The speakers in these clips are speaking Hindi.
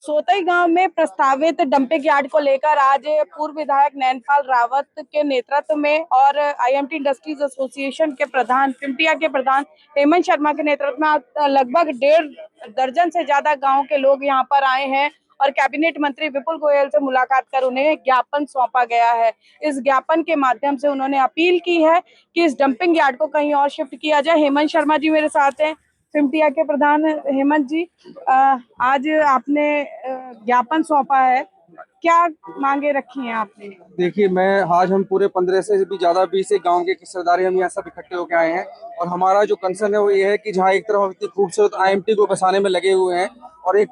सोतई गांव में प्रस्तावित डंपिंग यार्ड को लेकर आज पूर्व विधायक नैनपाल रावत के नेतृत्व में और आईएमटी इंडस्ट्रीज एसोसिएशन के प्रधान फिमटिया के प्रधान हेमंत शर्मा के नेतृत्व में लगभग 1.5 दर्जन से ज्यादा गांव के लोग यहां पर आए हैं और कैबिनेट मंत्री विपुल गोयल से मुलाकात कर उन्हें ज्ञापन सौंपा गया है। इस ज्ञापन के माध्यम से उन्होंने अपील की है कि इस डंपिंग यार्ड को कहीं और शिफ्ट किया जाए। हेमंत शर्मा जी मेरे साथ हैं, सिमटिया के प्रधान। हेमंत जी, आज आपने ज्ञापन सौंपा है, क्या मांगे रखी हैं आपने? देखिए, मैं आज हम पूरे 15 से भी ज्यादा 20 एक गांव के सरदारी हम यहाँ सब इकट्ठे होकर आए हैं और हमारा जो कंसर्न है वो ये है कि जहाँ एक तरफ हम इतनी खूबसूरत आईएमटी को बसाने में लगे हुए हैं और एक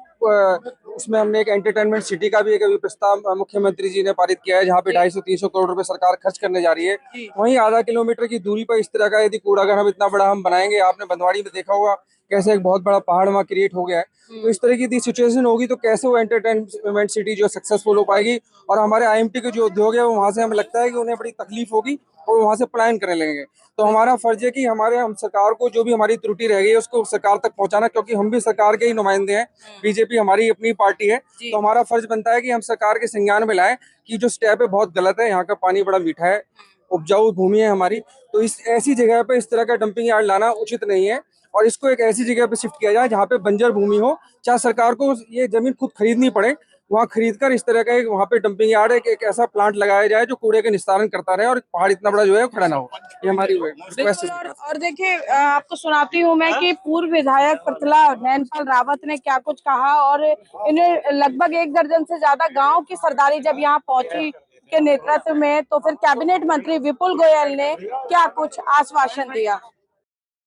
उसमें हमने एक एंटरटेनमेंट सिटी का भी एक अभी प्रस्ताव मुख्यमंत्री जी ने पारित किया है, जहाँ पे 250-300 करोड़ रुपए सरकार खर्च करने जा रही है। वहीं आधा किलोमीटर की दूरी पर इस तरह का यदि कूड़ाघर हम इतना बड़ा हम बनाएंगे, आपने बंदवाड़ी में देखा होगा कैसे एक बहुत बड़ा पहाड़ वहाँ क्रिएट हो गया है, तो इस तरह की सिचुएशन होगी तो कैसे वो एंटरटेनमेंट सिटी जो सक्सेसफुल हो पाएगी और हमारे आईएमटी के जो उद्योग है वो वहाँ से हमें लगता है कि उन्हें बड़ी तकलीफ होगी और वहाँ से पलायन करने लगेंगे। तो हमारा फर्ज है कि हम सरकार को जो भी हमारी त्रुटि रह गई है उसको सरकार तक पहुंचाना, क्योंकि हम भी सरकार के ही नुमाइंदे हैं। बीजेपी हमारी अपनी पार्टी है, तो हमारा फर्ज बनता है कि हम सरकार के संज्ञान में लाएं कि जो स्टेप है बहुत गलत है, यहाँ का पानी बड़ा मीठा है, उपजाऊ भूमि है हमारी, तो इस ऐसी जगह पे इस तरह का डंपिंग यार्ड लाना उचित नहीं है और इसको एक ऐसी जगह पे शिफ्ट किया जाए जहाँ पे बंजर भूमि हो, चाहे सरकार को ये जमीन खुद खरीदनी पड़े, वहाँ खरीद कर इस तरह का एक वहाँ पे डंपिंग यार्ड एक ऐसा प्लांट लगाया जाए जो कूड़े का निस्तारण करता रहे और पहाड़ इतना बड़ा जो है खड़ा ना हो। ये हमारी रिक्वेस्ट है। और देखिए, आपको सुनाती हूँ मैं कि पूर्व विधायक प्रतला नैनपाल रावत ने क्या कुछ कहा और इन्हें लगभग 1 दर्जन से ज्यादा गांव की सरदारी जब यहाँ पहुंची के नेतृत्व में, तो फिर कैबिनेट मंत्री विपुल गोयल ने क्या कुछ आश्वासन दिया।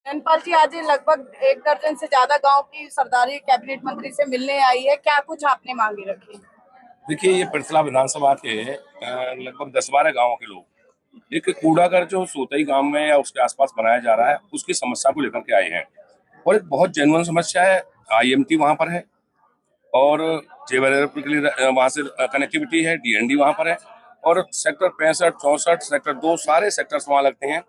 नैनपाल जी, आज लगभग 1 दर्जन से ज्यादा गांव की सरदारी कैबिनेट मंत्री से मिलने आई है, क्या कुछ आपने मांगे रखी? देखिए, ये पृथला विधानसभा के लगभग 10-12 गाँव के लोग एक कूड़ाघर जो सोतई गांव में या उसके आसपास बनाया जा रहा है उसकी समस्या को लेकर के आए हैं और एक बहुत जेन्युइन समस्या है। आईएमटी वहां पर है और जेवर के लिए वहां से कनेक्टिविटी है, डीएनडी वहां पर है और सेक्टर 65, 64, सेक्टर 2 सारे सेक्टर्स वहां लगते हैं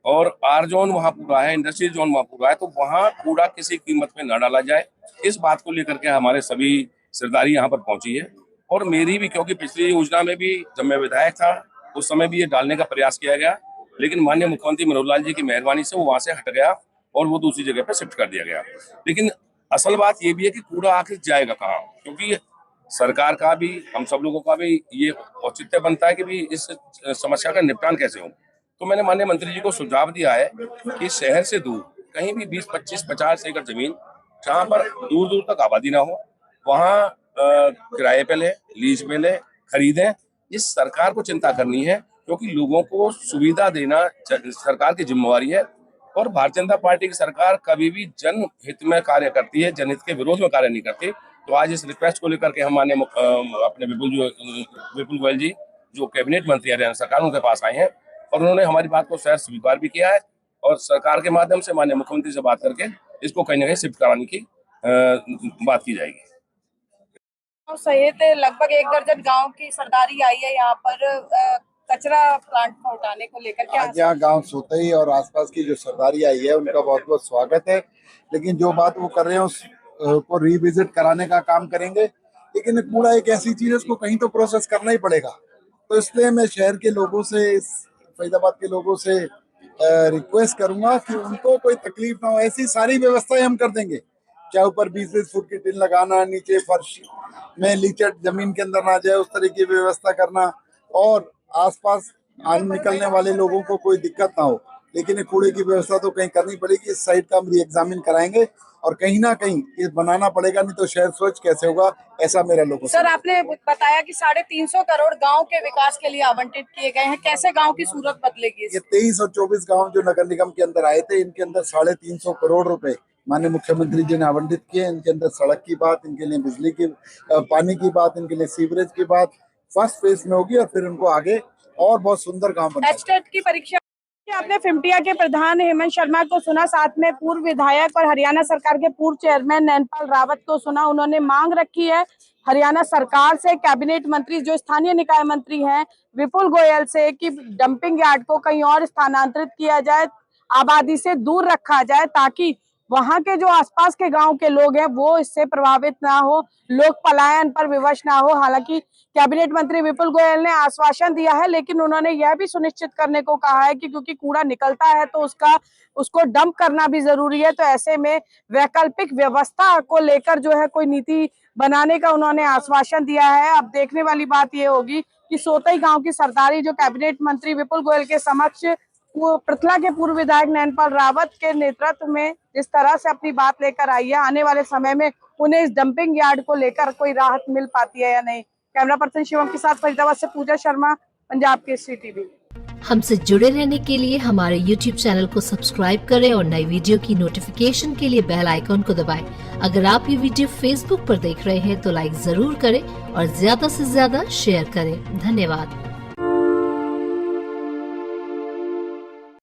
और आर जोन वहां पूरा है, इंडस्ट्री जोन वहां पूरा है, तो वहां कूड़ा किसी कीमत पे न डाला जाए, इस बात को लेकर के हमारे सभी सरदारी यहाँ पर पहुंची है। और मेरी भी, क्योंकि पिछली योजना में भी जब मैं विधायक था उस समय भी ये डालने का प्रयास किया गया, लेकिन माननीय मुख्यमंत्री मनोहर लाल जी की मेहरबानी से वो वहां से हट गया और वो दूसरी जगह पे शिफ्ट कर दिया गया। लेकिन असल बात ये भी है कि कूड़ा आखिर जाएगा कहाँ, क्योंकि सरकार का भी, हम सब लोगों का भी ये औचित्य बनता है कि भी इस समस्या का निपटान कैसे हो। तो मैंने माननीय मंत्री जी को सुझाव दिया है कि शहर से दूर कहीं भी 20, 25, 50 एकड़ जमीन जहाँ पर दूर दूर तक आबादी ना हो, वहाँ किराए पे ले, लीज पे ले, खरीदें। इस सरकार को चिंता करनी है, क्योंकि लोगों को सुविधा देना सरकार की जिम्मेवारी है और भारतीय जनता पार्टी की सरकार कभी भी जनहित में कार्य करती है, जनहित के विरोध में कार्य नहीं करती। तो आज इस रिक्वेस्ट को लेकर के हमारे अपने विपुल गोयल जी जो कैबिनेट मंत्री हरियाणा सरकार, उनके पास आए हैं और उन्होंने हमारी बात को शायद स्वीकार भी किया है और सरकार के माध्यम से माननीय मुख्यमंत्री से बात करके इसको कहीं ना कहीं शिफ्ट कराने की बात की जाएगी। सहित लगभग 1 दर्जन गांव की सरदारी आई है यहाँ पर कचरा प्लांट को उठाने को लेकर। क्या आज यहाँ गांव सोतई और आसपास की जो सरदारी आई है उनका बहुत बहुत स्वागत है, लेकिन जो बात वो कर रहे हैं उसको रिविजिट कराने का काम करेंगे। लेकिन कूड़ा एक ऐसी चीज है, उसको कहीं तो प्रोसेस करना ही पड़ेगा। तो इसलिए मैं शहर के लोगों से, फरीदाबाद के लोगों से रिक्वेस्ट करूंगा कि उनको कोई तकलीफ ना हो, ऐसी सारी व्यवस्थाएं हम कर देंगे, चाहे ऊपर 20-20 फुट की टिन लगाना, नीचे फर्श में लीचड़ जमीन के अंदर ना जाए उस तरह की व्यवस्था करना और आसपास आने निकलने वाले लोगों को कोई दिक्कत ना हो। लेकिन कूड़े की व्यवस्था तो कहीं करनी पड़ेगी। इस साइड का हम री एग्जामिन कराएंगे और कहीं ना कहीं ये बनाना पड़ेगा, नहीं तो शहर स्वच्छ कैसे होगा, ऐसा मेरा लोगों सर, आपने बताया कि 350 करोड़ गांव के विकास के लिए आवंटित किए गए हैं, कैसे गांव की सूरत बदलेगी? ये 23 और 24 गाँव जो नगर निगम के अंदर आए थे, इनके अंदर 350 करोड़ रुपए माननीय मुख्यमंत्री जी ने आवंटित किए। इनके अंदर सड़क की बात, इनके लिए बिजली की, पानी की बात, इनके लिए सीवरेज की बात फर्स्ट फेज में होगी और फिर उनको आगे और बहुत सुंदर गांव बनाएंगे। एचटेट की परीक्षा आपने फिमटिया के प्रधान हेमंत शर्मा को सुना, साथ में पूर्व विधायक और हरियाणा सरकार के पूर्व चेयरमैन नैनपाल रावत को सुना। उन्होंने मांग रखी है हरियाणा सरकार से, कैबिनेट मंत्री जो स्थानीय निकाय मंत्री हैं विपुल गोयल से, कि डंपिंग यार्ड को कहीं और स्थानांतरित किया जाए, आबादी से दूर रखा जाए, ताकि वहां के जो आसपास के गांव के लोग हैं वो इससे प्रभावित ना हो, लोग पलायन पर विवश ना हो। हालांकि कैबिनेट मंत्री विपुल गोयल ने आश्वासन दिया है, लेकिन उन्होंने यह भी सुनिश्चित करने को कहा है कि क्योंकि कूड़ा निकलता है तो उसको डंप करना भी जरूरी है। तो ऐसे में वैकल्पिक व्यवस्था को लेकर जो है कोई नीति बनाने का उन्होंने आश्वासन दिया है। अब देखने वाली बात ये होगी कि सोतई गांव की सरदारी जो कैबिनेट मंत्री विपुल गोयल के समक्ष वो पृथला के पूर्व विधायक नैनपाल रावत के नेतृत्व में जिस तरह से अपनी बात लेकर आई है, आने वाले समय में उन्हें इस डंपिंग यार्ड को लेकर कोई राहत मिल पाती है या नहीं। कैमरा पर्सन शिवम के साथ फरीदाबाद से पूजा शर्मा, पंजाब केसरी टीवी। हमसे जुड़े रहने के लिए हमारे YouTube चैनल को सब्सक्राइब करें और नई वीडियो की नोटिफिकेशन के लिए बेल आइकॉन को दबाएं। अगर आप ये वीडियो Facebook पर देख रहे हैं तो लाइक जरूर करें और ज्यादा से ज्यादा शेयर करें। धन्यवाद।